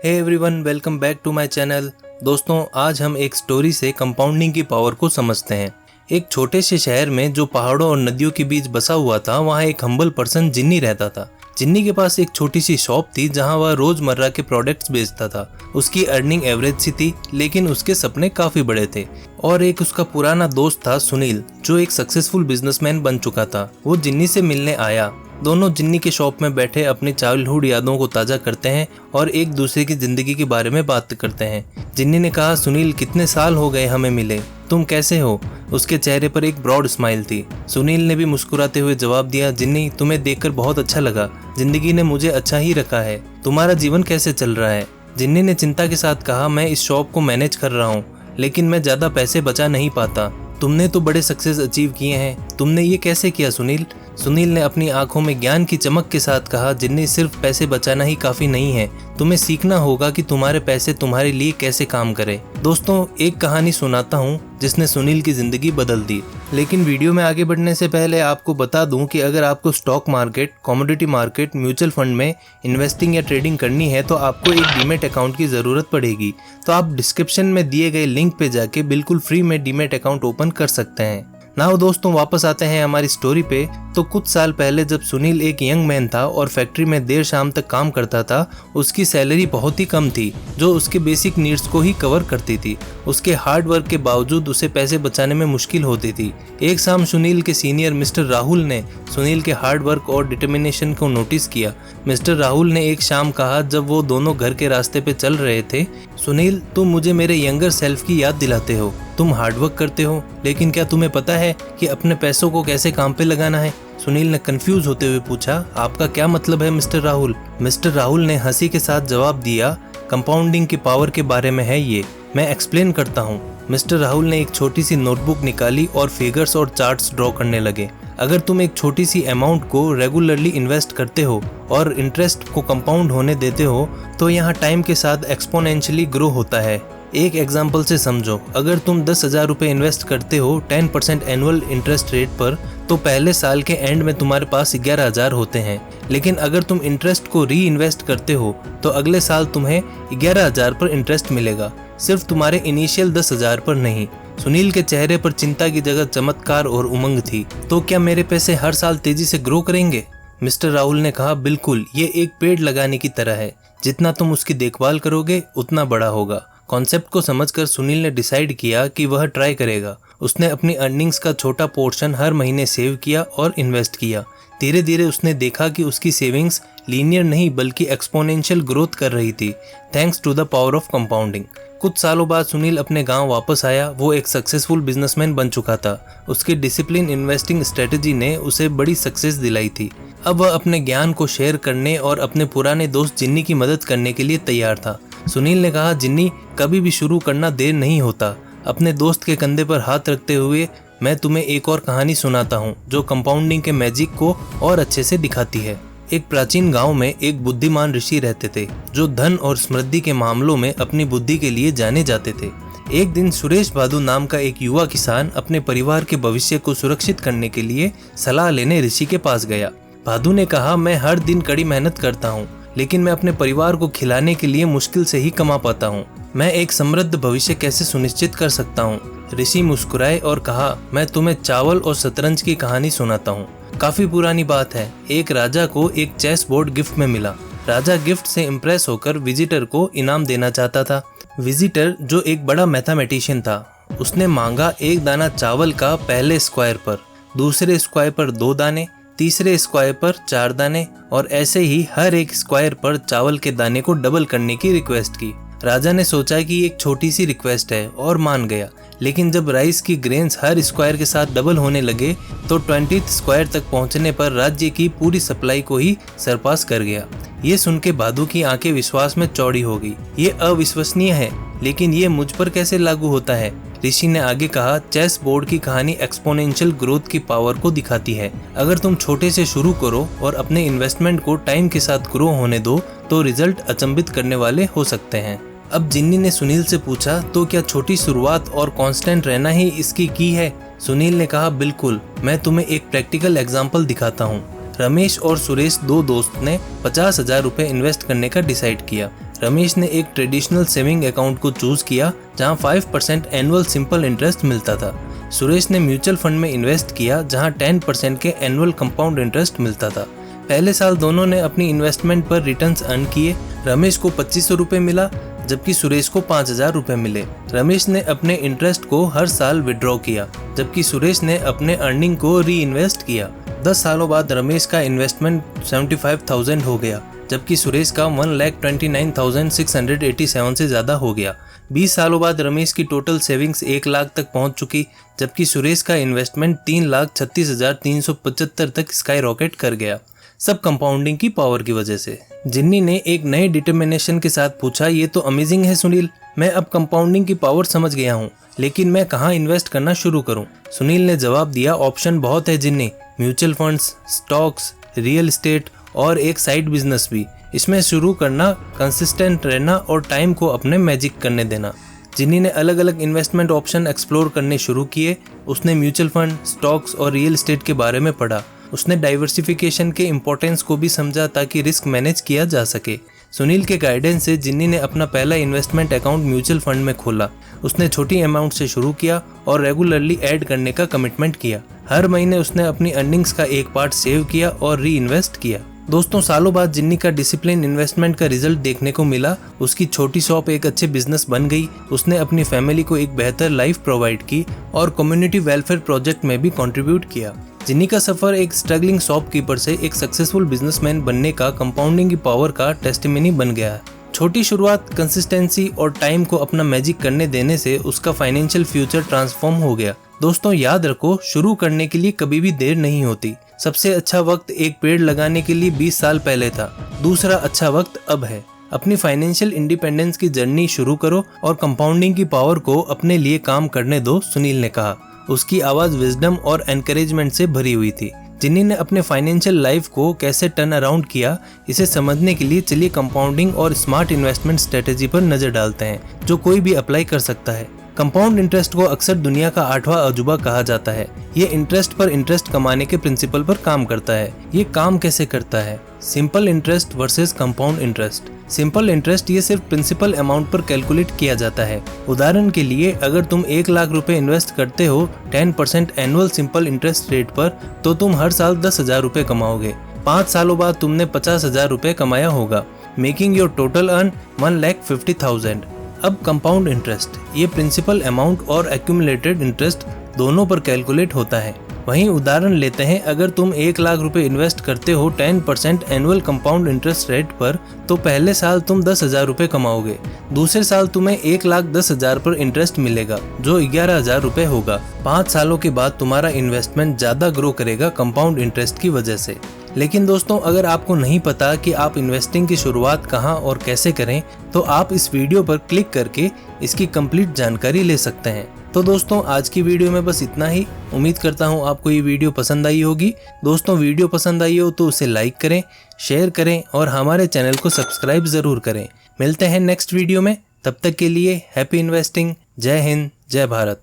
Hey everyone, welcome back to my channel. दोस्तों, आज हम एक स्टोरी से कंपाउंडिंग की पावर को समझते हैं। एक छोटे से शहर में जो पहाड़ों और नदियों के बीच बसा हुआ था, वहाँ एक हम्बल पर्सन जिन्नी रहता था। जिन्नी के पास एक छोटी सी शॉप थी जहाँ वह रोजमर्रा के प्रोडक्ट्स बेचता था। उसकी अर्निंग एवरेज सी थी, लेकिन उसके सपने काफी बड़े थे। और एक उसका पुराना दोस्त था सुनील, जो एक सक्सेसफुल बिजनेसमैन बन चुका था। वो जिन्नी से मिलने आया। दोनों जिन्नी के शॉप में बैठे अपनी चाइल्डहुड यादों को ताज़ा करते हैं और एक दूसरे की जिंदगी के बारे में बात करते हैं। जिन्नी ने कहा, सुनील, कितने साल हो गए हमें मिले, तुम कैसे हो? उसके चेहरे पर एक ब्रॉड स्माइल थी। सुनील ने भी मुस्कुराते हुए जवाब दिया, जिन्नी, तुम्हें देखकर बहुत अच्छा लगा। जिंदगी ने मुझे अच्छा ही रखा है। तुम्हारा जीवन कैसे चल रहा है? जिन्नी ने चिंता के साथ कहा, मैं इस शॉप को मैनेज कर रहा हूँ, लेकिन मैं ज़्यादा पैसे बचा नहीं पाता। तुमने तो बड़े सक्सेस अचीव किए हैं, तुमने ये कैसे किया सुनील? सुनील ने अपनी आंखों में ज्ञान की चमक के साथ कहा, जिन्नी, सिर्फ पैसे बचाना ही काफी नहीं है, तुम्हें सीखना होगा कि तुम्हारे पैसे तुम्हारे लिए कैसे काम करें। दोस्तों, एक कहानी सुनाता हूँ जिसने सुनील की जिंदगी बदल दी। लेकिन वीडियो में आगे बढ़ने से पहले आपको बता दूं कि अगर आपको stock market, commodity market, mutual fund में इन्वेस्टिंग या ट्रेडिंग करनी है तो आपको एक डीमैट अकाउंट की ज़रूरत पड़ेगी। तो आप डिस्क्रिप्शन में दिए गए लिंक पे जाके बिल्कुल फ्री में डीमैट अकाउंट ओपन कर सकते हैं। नाउ दोस्तों, वापस आते हैं हमारी स्टोरी पे। तो कुछ साल पहले जब सुनील एक यंग मैन था और फैक्ट्री में देर शाम तक काम करता था, उसकी सैलरी बहुत ही कम थी, जो उसके बेसिक नीड्स को ही कवर करती थी। उसके हार्ड वर्क के बावजूद उसे पैसे बचाने में मुश्किल होती थी। एक शाम सुनील के सीनियर मिस्टर राहुल ने सुनील के हार्ड वर्क और डिटर्मिनेशन को नोटिस किया। मिस्टर राहुल ने एक शाम कहा, जब वो दोनों घर के रास्ते पे चल रहे थे, सुनील, तुम मुझे मेरे यंगर सेल्फ की याद दिलाते हो। तुम हार्डवर्क करते हो, लेकिन क्या तुम्हें पता है कि अपने पैसों को कैसे काम पे लगाना है? सुनील ने कंफ्यूज होते हुए पूछा, आपका क्या मतलब है मिस्टर राहुल? मिस्टर राहुल ने हंसी के साथ जवाब दिया, कंपाउंडिंग की पावर के बारे में है ये, मैं एक्सप्लेन करता हूँ। मिस्टर राहुल ने एक छोटी सी नोटबुक निकाली और फिगर्स और चार्ट्स ड्रॉ करने लगे। अगर तुम एक छोटी सी अमाउंट को रेगुलरली इन्वेस्ट करते हो और इंटरेस्ट को कंपाउंड होने देते हो, तो यहाँ टाइम के साथ एक्सपोनेंशियली ग्रो होता है। एक एग्जाम्पल से समझो, अगर तुम 10,000 रुपये इन्वेस्ट करते हो 10% एनुअल इंटरेस्ट रेट पर, तो पहले साल के एंड में तुम्हारे पास 11,000 होते हैं। लेकिन अगर तुम इंटरेस्ट को री इन्वेस्ट करते हो तो अगले साल तुम्हें 11,000 पर इंटरेस्ट मिलेगा, सिर्फ तुम्हारे इनिशियल 10,000 पर नहीं। सुनील के चेहरे पर चिंता की जगह चमत्कार और उमंग थी। तो क्या मेरे पैसे हर साल तेजी से ग्रो करेंगे? मिस्टर राहुल ने कहा, बिल्कुल, ये एक पेड़ लगाने की तरह है, जितना तुम उसकी देखभाल करोगे उतना बड़ा होगा। कॉन्सेप्ट को समझकर सुनील ने डिसाइड किया कि वह ट्राई करेगा। उसने अपनी अर्निंग्स का छोटा पोर्शन हर महीने सेव किया और इन्वेस्ट किया। धीरे धीरे उसने देखा कि उसकी सेविंग्स लीनियर नहीं बल्कि एक्सपोनेंशियल ग्रोथ कर रही थी, thanks to the power of compounding. कुछ सालों बाद सुनील अपने गांव वापस आया। वो एक सक्सेसफुल बिजनेसमैन बन चुका था। उसकी डिसिप्लिन इन्वेस्टिंग स्ट्रेटजी ने उसे बड़ी सक्सेस दिलाई थी। अब वह अपने ज्ञान को शेयर करने और अपने पुराने दोस्त जिन्नी की मदद करने के लिए तैयार था। सुनील ने कहा, जिन्नी, कभी भी शुरू करना देर नहीं होता। अपने दोस्त के कंधे पर हाथ रखते हुए मैं तुम्हें एक और कहानी सुनाता हूँ जो कंपाउंडिंग के मैजिक को और अच्छे से दिखाती है। एक प्राचीन गांव में एक बुद्धिमान ऋषि रहते थे, जो धन और समृद्धि के मामलों में अपनी बुद्धि के लिए जाने जाते थे। एक दिन सुरेश भादु नाम का एक युवा किसान अपने परिवार के भविष्य को सुरक्षित करने के लिए सलाह लेने ऋषि के पास गया। भादु ने कहा, मैं हर दिन कड़ी मेहनत करता हूँ, लेकिन मैं अपने परिवार को खिलाने के लिए मुश्किल से ही कमा पाता हूँ। मैं एक समृद्ध भविष्य कैसे सुनिश्चित कर सकता हूँ? ऋषि मुस्कुराए और कहा, मैं तुम्हें चावल और शतरंज की कहानी सुनाता हूँ। काफी पुरानी बात है। एक राजा को एक चेस बोर्ड गिफ्ट में मिला। राजा गिफ्ट से इम्प्रेस होकर विजिटर को इनाम देना चाहता था। विजिटर, जो एक बड़ा मैथमेटिशियन था, उसने मांगा एक दाना चावल का पहले स्क्वायर पर, दूसरे स्क्वायर पर 2 दाने, तीसरे स्क्वायर पर 4 दाने और ऐसे ही हर एक स्क्वायर पर चावल के दाने को डबल करने की रिक्वेस्ट की। राजा ने सोचा कि एक छोटी सी रिक्वेस्ट है और मान गया। लेकिन जब राइस की ग्रेन्स हर स्क्वायर के साथ डबल होने लगे तो 20th स्क्वायर तक पहुंचने पर राज्य की पूरी सप्लाई को ही सरपास कर गया। ये सुन के भादु की आंखें विश्वास में चौड़ी हो गई। ये अविश्वसनीय है, लेकिन ये मुझ पर कैसे लागू होता है? ऋषि ने आगे कहा, चेस बोर्ड की कहानी एक्सपोनेंशियल ग्रोथ की पावर को दिखाती है। अगर तुम छोटे से शुरू करो और अपने इन्वेस्टमेंट को टाइम के साथ ग्रो होने दो, तो रिजल्ट अचंभित करने वाले हो सकते हैं। अब जिन्नी ने सुनील से पूछा, तो क्या छोटी शुरुआत और कांस्टेंट रहना ही इसकी की है? सुनील ने कहा, बिल्कुल, मैं तुम्हें एक प्रैक्टिकल एग्जांपल दिखाता हूँ। रमेश और सुरेश 2 दोस्त ने 50,000 रुपए इन्वेस्ट करने का डिसाइड किया। रमेश ने एक ट्रेडिशनल सेविंग अकाउंट को चूज किया जहां 5% एनुअल सिंपल इंटरेस्ट मिलता था। सुरेश ने म्यूचुअल फंड में इन्वेस्ट किया जहां 10% के एनुअल कंपाउंड इंटरेस्ट मिलता था। पहले साल दोनों ने अपनी इन्वेस्टमेंट पर रिटर्न्स अर्न किए। रमेश को 2500 रुपये मिला जबकि सुरेश को 5000 रुपये मिले। रमेश ने अपने इंटरेस्ट को हर साल विड्रॉ किया जबकि सुरेश ने अपने अर्निंग को री इन्वेस्ट किया। 10 सालों बाद रमेश का इन्वेस्टमेंट 75,000 हो गया जबकि सुरेश का 1,29,687 से ज़्यादा हो गया। 20 सालों बाद रमेश की टोटल सेविंग्स 1 लाख तक पहुंच चुकी जबकि सुरेश का इन्वेस्टमेंट 3,36,375 तक स्काई रॉकेट कर गया। सब कंपाउंडिंग की पावर की वजह से। जिन्नी ने एक नए डिटर्मिनेशन के साथ पूछा, ये तो अमेजिंग है सुनील, मैं अब कंपाउंडिंग की पावर समझ गया हूँ, लेकिन मैं कहाँ इन्वेस्ट करना शुरू करूँ? सुनील ने जवाब दिया, ऑप्शन बहुत है जिन्नी, mutual funds, stocks, real estate और एक साइड बिजनेस भी। इसमें शुरू करना, कंसिस्टेंट रहना और टाइम को अपने मैजिक करने देना। जिन्नी ने अलग अलग इन्वेस्टमेंट ऑप्शन एक्सप्लोर करने शुरू किए। उसने म्यूचुअल फंड, स्टॉक्स और रियल एस्टेट के बारे में पढ़ा। उसने डाइवर्सिफिकेशन के इम्पोर्टेंस को भी समझा ताकि रिस्क मैनेज किया जा सके। सुनील के गाइडेंस से जिन्नी ने अपना पहला इन्वेस्टमेंट अकाउंट म्यूचुअल फंड में खोला। उसने छोटी अमाउंट से शुरू किया और रेगुलरली ऐड करने का कमिटमेंट किया। हर महीने उसने अपनी अर्निंग्स का एक पार्ट सेव किया और री इन्वेस्ट किया। दोस्तों, सालों बाद जिन्नी का डिसिप्लिन इन्वेस्टमेंट का रिजल्ट देखने को मिला। उसकी छोटी शॉप एक अच्छे बिजनेस बन गई। उसने अपनी फैमिली को एक बेहतर लाइफ प्रोवाइड की और कम्युनिटी वेलफेयर प्रोजेक्ट में भी कंट्रीब्यूट किया। जिन्नी का सफर एक स्ट्रगलिंग शॉपकीपर से एक सक्सेसफुल बिजनेसमैन बनने का कंपाउंडिंग की पावर का टेस्टिमनी बन गया है। छोटी शुरुआत, कंसिस्टेंसी और टाइम को अपना मैजिक करने देने से उसका फाइनेंशियल फ्यूचर ट्रांसफॉर्म हो गया। दोस्तों, याद रखो, शुरू करने के लिए कभी भी देर नहीं होती। सबसे अच्छा वक्त एक पेड़ लगाने के लिए 20 साल पहले था। दूसरा अच्छा वक्त अब है। अपनी फाइनेंशियल इंडिपेंडेंस की जर्नी शुरू करो और कंपाउंडिंग की पावर को अपने लिए काम करने दो, सुनील ने कहा। उसकी आवाज विजडम और एनकरेजमेंट से भरी हुई थी। जिन्नी ने अपने फाइनेंशियल लाइफ को कैसे टर्न अराउंड किया, इसे समझने के लिए चलिए कंपाउंडिंग और स्मार्ट इन्वेस्टमेंट स्ट्रेटेजी पर नजर डालते हैं, जो कोई भी अप्लाई कर सकता है। कंपाउंड इंटरेस्ट को अक्सर दुनिया का 8वां अजूबा कहा जाता है। ये इंटरेस्ट पर इंटरेस्ट कमाने के प्रिंसिपल पर काम करता है। ये काम कैसे करता है? Simple interest versus compound interest. Simple interest ये सिर्फ प्रिंसिपल अमाउंट पर कैलकुलेट किया जाता है। उदाहरण के लिए, अगर तुम 1 लाख रुपए इन्वेस्ट करते हो 10% एनुअल सिंपल इंटरेस्ट रेट पर, तो तुम हर साल 10,000 रुपए कमाओगे। 5 सालों बाद तुमने 50,000 रुपए कमाया होगा, मेकिंग योर टोटल अर्न 1,50,000। अब कंपाउंड इंटरेस्ट, ये प्रिंसिपल अमाउंट और एक्यूमुलेटेड इंटरेस्ट दोनों पर कैलकुलेट होता है। वहीं उदाहरण लेते हैं, अगर तुम 1 लाख रुपए इन्वेस्ट करते हो 10% एनुअल कंपाउंड इंटरेस्ट रेट पर, तो पहले साल तुम 10,000 रुपए कमाओगे। दूसरे साल तुम्हें 1,10,000 पर इंटरेस्ट मिलेगा, जो 11,000 रुपए होगा। 5 सालों के बाद तुम्हारा इन्वेस्टमेंट ज्यादा ग्रो करेगा कंपाउंड इंटरेस्ट की वजह से। लेकिन दोस्तों, अगर आपको नहीं पता कि आप इन्वेस्टिंग की शुरुआत कहां और कैसे करें, तो आप इस वीडियो पर क्लिक करके इसकी कंप्लीट जानकारी ले सकते हैं। तो दोस्तों, आज की वीडियो में बस इतना ही। उम्मीद करता हूं आपको ये वीडियो पसंद आई होगी। दोस्तों, वीडियो पसंद आई हो तो उसे लाइक करें, शेयर करें और हमारे चैनल को सब्सक्राइब जरूर करें। मिलते हैं नेक्स्ट वीडियो में, तब तक के लिए हैप्पी इन्वेस्टिंग। जय हिंद, जय भारत।